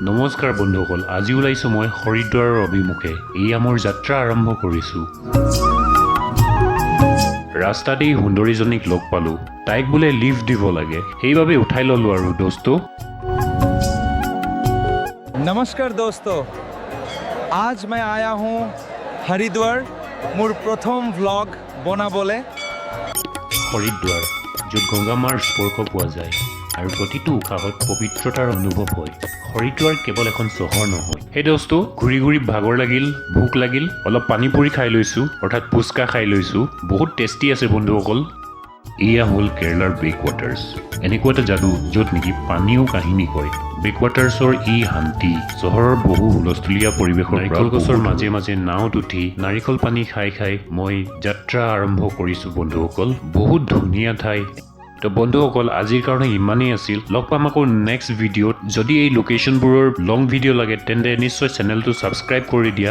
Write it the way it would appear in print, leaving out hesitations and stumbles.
নমস্কাৰ বন্ধুসকল আজি ওলাইছো মই হৰিদ্বাৰৰ অভিমুখে এয়া মোৰ যাত্ৰা আৰম্ভ কৰিছো ৰাস্তাতেই সুন্দৰীজনীক লগ পালো তাইক বোলে লিফট দিব লাগে সেইভাবে উঠাই ললো আৰু দোস্তো नमस्कार दोस्तों आज मैं आया हूँ हरिद्वार मोर प्रथम व्लॉग बनाबले हरिद्वार जो गंगा मार स्पर्श পোৱা যায় আৰু প্ৰতিটো উশাহত পবিত্ৰতাৰ অনুভৱ হয় হৰিদ্বাৰ কেৱল এখন চহৰ নহয় হে দোস্তো ঘুৰি ঘুৰি ভাগৰ লাগিল ভোক লাগিল অলপ পানী পুৰি খাই লৈছো অৰ্থাৎ পুচকা খাই লৈছো বহুত টেষ্টি আছে বন্ধুসকল এয়া হল কেৰালাৰ বেকৱাটাৰ্ছ এনেকুৱা এটা যাদু য'ত নেকি পানীও কাহিনী কয় বেকৱাটাৰ্ছৰ ই শান্তি চহৰৰ বহু হুলস্থুলীয়া পৰিৱেশৰ নাৰিকল গছৰ মাজে মাজে নাওত উঠি নাৰিকল পানী খাই খাই মই যাত্ৰা আৰম্ভ কৰিছো বন্ধুসকল বহুত ধুনীয়া ঠাই তো বন্ধুসকল আজিৰ কাৰণে ইমানেই আছিল লগ পাম আকৌ নেক্সট ভিডিঅ'ত যদি এই লোকেশ্যনবোৰৰ লং ভিডিঅ' লাগে তেন্তে নিশ্চয় চেনেলটো ছাবস্ক্ৰাইব কৰি দিয়া